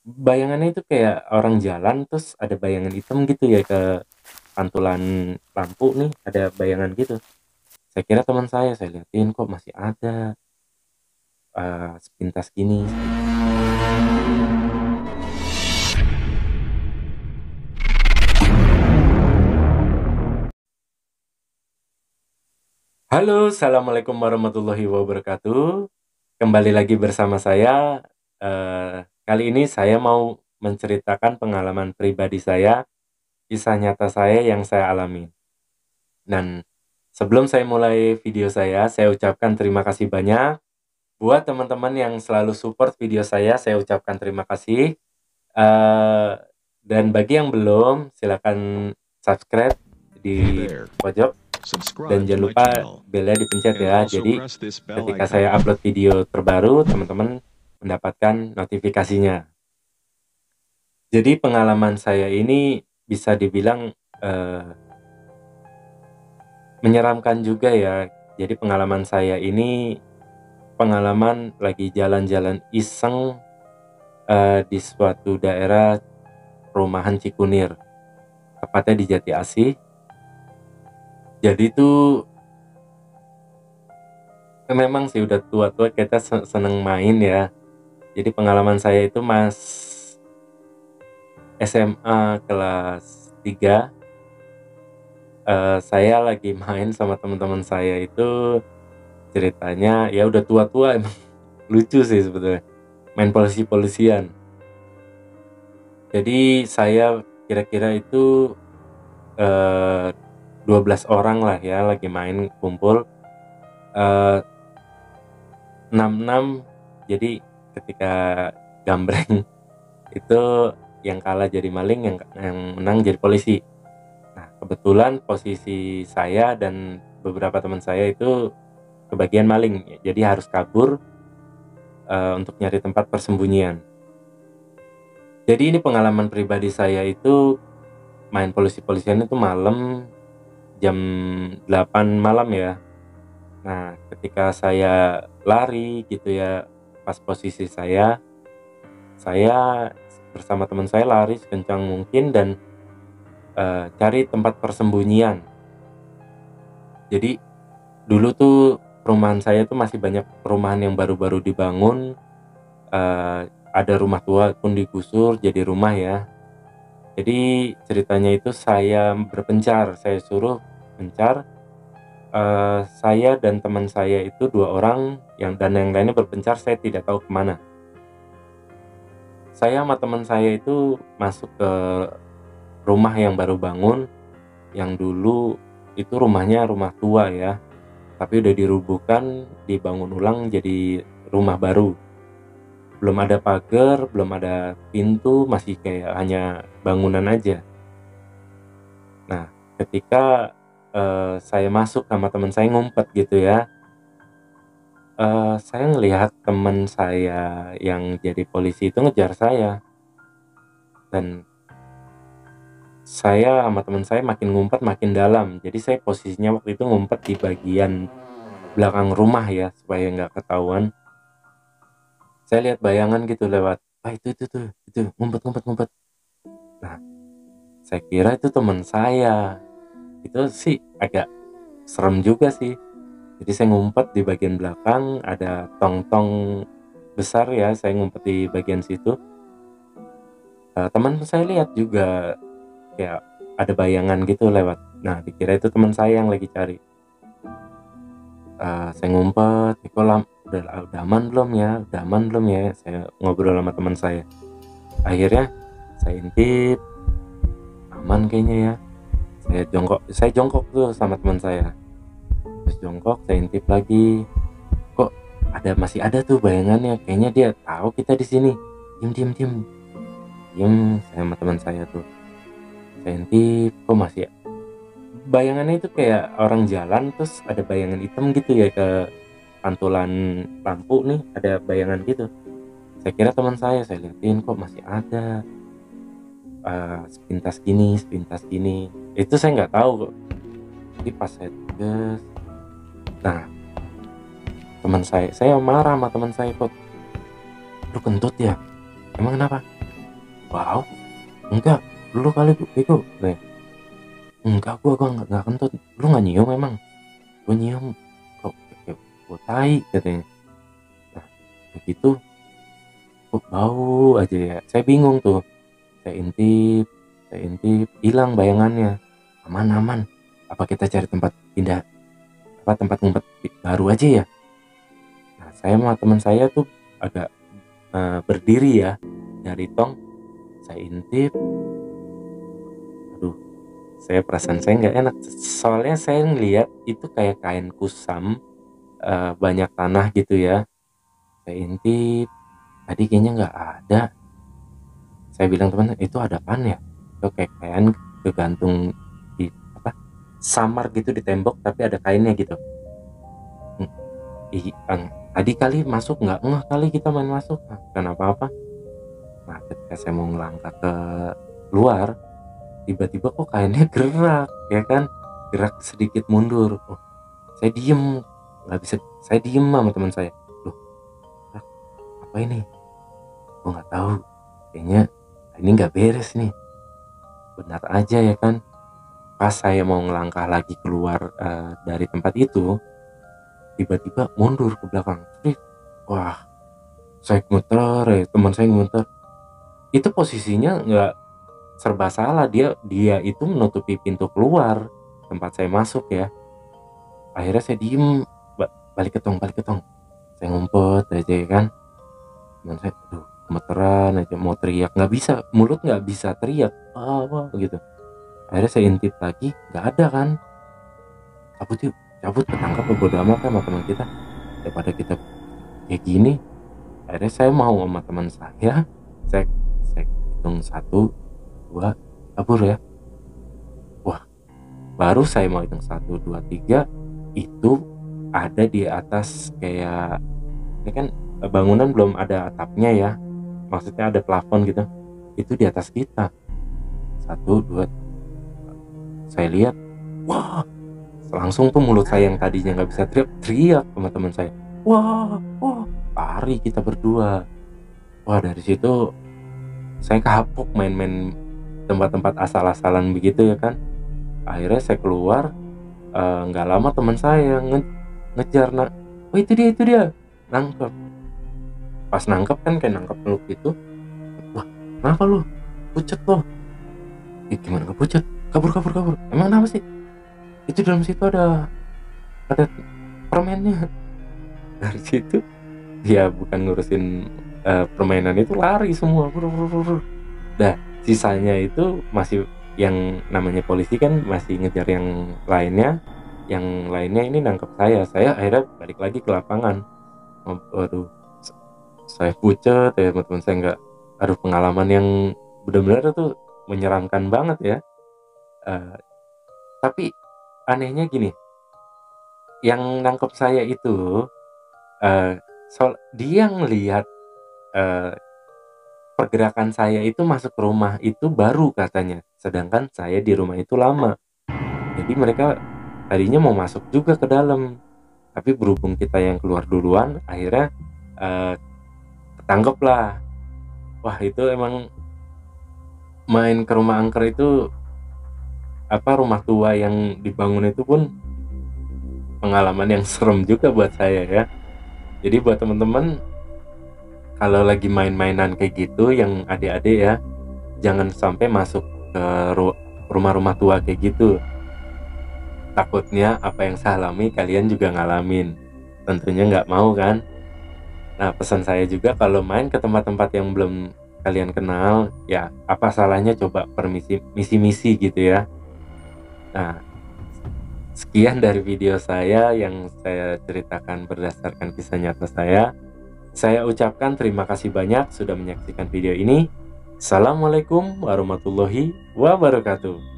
Bayangannya itu kayak orang jalan terus ada bayangan hitam gitu ya, ke pantulan lampu nih ada bayangan gitu. Saya kira teman saya liatin kok masih ada, sepintas gini, halo, assalamualaikum warahmatullahi wabarakatuh. Kembali lagi bersama saya. Kali ini saya mau menceritakan pengalaman pribadi saya, kisah nyata saya yang saya alami. Dan sebelum saya mulai video saya ucapkan terima kasih banyak buat teman-teman yang selalu support video saya ucapkan terima kasih. Eh, dan bagi yang belum, silakan subscribe Hey di there, pojok dan subscribe to jangan my lupa channel belnya dipencet and ya. also Jadi press this bell ketika saya icon. upload video terbaru, teman-teman mendapatkan notifikasinya. Jadi pengalaman saya ini bisa dibilang eh, menyeramkan juga ya. Jadi pengalaman saya ini pengalaman lagi jalan-jalan iseng di suatu daerah perumahan Cikunir, tepatnya di Jati Asih. Jadi itu memang sih udah tua-tua kita seneng main ya. Jadi pengalaman saya itu Mas SMA kelas 3, saya lagi main sama teman-teman saya itu ceritanya ya udah tua-tua emang lucu sih sebetulnya. Main polisi-polisian. Jadi saya kira-kira itu eh 12 orang lah ya lagi main kumpul, eh 6-6. Jadi ketika gambreng itu yang kalah jadi maling, yang menang jadi polisi. Nah, kebetulan posisi saya dan beberapa teman saya itu kebagian maling, jadi harus kabur untuk nyari tempat persembunyian. Jadi ini pengalaman pribadi saya itu main polisi-polisian itu malam jam 8 malam ya. Nah, ketika saya lari gitu ya, pas posisi saya bersama teman saya lari sekencang mungkin dan cari tempat persembunyian. Jadi dulu tuh perumahan saya tuh masih banyak perumahan yang baru-baru dibangun, ada rumah tua pun digusur jadi rumah ya. Jadi ceritanya itu saya berpencar, saya suruh pencar, saya dan teman saya itu 2 orang dan yang lainnya berpencar saya tidak tahu kemana. Saya sama teman saya itu masuk ke rumah yang baru bangun, yang dulu itu rumahnya rumah tua ya, tapi udah dirubuhkan, dibangun ulang jadi rumah baru. Belum ada pagar, belum ada pintu, masih kayak hanya bangunan aja. Nah, ketika saya masuk sama teman saya ngumpet gitu ya, saya ngelihat teman saya yang jadi polisi itu ngejar saya, dan saya sama teman saya makin ngumpet makin dalam. Jadi saya posisinya waktu itu ngumpet di bagian belakang rumah ya, supaya nggak ketahuan. Saya lihat bayangan gitu lewat, itu tuh, itu ngumpet ngumpet ngumpet. Nah, saya kira itu teman saya. Itu sih agak serem juga sih. Jadi saya ngumpet di bagian belakang, ada tong-tong besar ya, saya ngumpet di bagian situ. Teman saya lihat juga kayak ada bayangan gitu lewat. Nah, dikira itu teman saya yang lagi cari. Saya ngumpet, "Iko udah aman belum ya? Udah aman belum ya?" Saya ngobrol sama teman saya. Akhirnya saya intip, aman kayaknya ya. Saya jongkok tuh sama teman saya. Terus jongkok, saya intip lagi. Kok masih ada tuh bayangannya. Kayaknya dia tahu kita di sini. Diem, diem, diem. Diem, saya sama teman saya tuh. Saya intip, kok masih bayangannya itu kayak orang jalan terus ada bayangan hitam gitu ya, ke pantulan lampu nih ada bayangan gitu. Saya kira teman saya liatin kok masih ada, sepintas gini. Itu saya nggak tahu kok. Jadi pas saya tegas, nah teman saya marah sama teman saya, "Kok lu kentut ya? Emang kenapa?" bau, enggak, lu kali bego, enggak, gua nggak kentut, lu nggak nyium emang? Gua nyium, kok kayak bau tai katanya. Nah begitu kok bau aja ya, saya bingung tuh, saya intip, hilang bayangannya, aman, apa kita cari tempat pindah, apa tempat ngumpet baru aja ya. Nah saya sama teman saya tuh agak berdiri ya dari tong, saya intip, aduh, perasaan saya nggak enak, soalnya saya ngeliat itu kayak kain kusam, banyak tanah gitu ya. Saya intip, tadi kayaknya nggak ada. Saya bilang, teman, itu ada apaan ya? Itu kayak kain kegantung di apa, samar gitu di tembok tapi ada kainnya gitu. Tadi kali masuk, nggak ngeh kali kita main masuk, nah, bukan apa-apa. Nah ketika saya mau ngelangkah ke luar, tiba-tiba kok kainnya gerak ya kan, gerak sedikit mundur. Oh, saya diem, nggak bisa, saya diem sama teman saya. Loh, apa ini? Gue nggak tahu, kayaknya ini nggak beres nih. Benar aja ya kan, pas saya mau ngelangkah lagi keluar dari tempat itu, tiba-tiba mundur ke belakang. Wah, saya gemeter ya, teman saya gemeter. Itu posisinya nggak serba salah, dia itu menutupi pintu keluar tempat saya masuk ya. Akhirnya saya diem, balik ke tong, saya ngumpet aja ya kan. Teman saya, aduh, gemeteran aja, mau teriak nggak bisa, mulut nggak bisa teriak, wah gitu. Akhirnya saya intip lagi, nggak ada kan. Cabut, ketangkap, bodo amat sama teman kita, daripada kita kayak gini. Akhirnya saya mau sama teman saya hitung 1, 2, kabur ya. Wah, baru saya mau hitung 1, 2, 3, itu ada di atas, kayak ini kan bangunan belum ada atapnya ya, maksudnya ada plafon gitu, itu di atas kita. 1, 2, saya lihat, wah, langsung tuh mulut saya yang tadinya nggak bisa teriak sama teman saya, wah, lari kita berdua. Wah, dari situ saya kapok main-main tempat-tempat asal-asalan begitu ya kan. Akhirnya saya keluar, nggak lama teman saya ngejar, oh itu dia, nangkep. Pas nangkep kan kayak nangkep peluk gitu. Wah, kenapa lu? Pucet lo. Gimana gak pucet? Kabur. Emang kenapa sih? Itu dalam situ ada permennya. Dari situ dia bukan ngurusin permainan itu, lari semua. Dah, sisanya itu masih, yang namanya polisi kan masih ngejar yang lainnya. Yang lainnya ini nangkep saya akhirnya balik lagi ke lapangan. Waduh, saya pucet ya, teman-teman saya nggak, aduh, pengalaman yang benar-benar tuh menyeramkan banget ya. Tapi anehnya gini, yang nangkep saya itu dia ngelihat pergerakan saya itu masuk ke rumah itu baru katanya, sedangkan saya di rumah itu lama. Jadi mereka tadinya mau masuk juga ke dalam, tapi berhubung kita yang keluar duluan, akhirnya ketangkep lah. Wah, itu emang main ke rumah angker itu, rumah tua yang dibangun itu pun pengalaman yang serem juga buat saya ya. Jadi buat teman-teman, kalau lagi main-mainan kayak gitu yang adik-adik ya, jangan sampai masuk ke rumah-rumah tua kayak gitu. Takutnya apa yang saya alami kalian juga ngalamin. Tentunya nggak mau kan. Nah, pesan saya juga kalau main ke tempat-tempat yang belum kalian kenal, ya apa salahnya coba misi-misi gitu ya. Nah, sekian dari video saya yang saya ceritakan berdasarkan kisah nyata saya. Saya ucapkan terima kasih banyak sudah menyaksikan video ini. Assalamualaikum warahmatullahi wabarakatuh.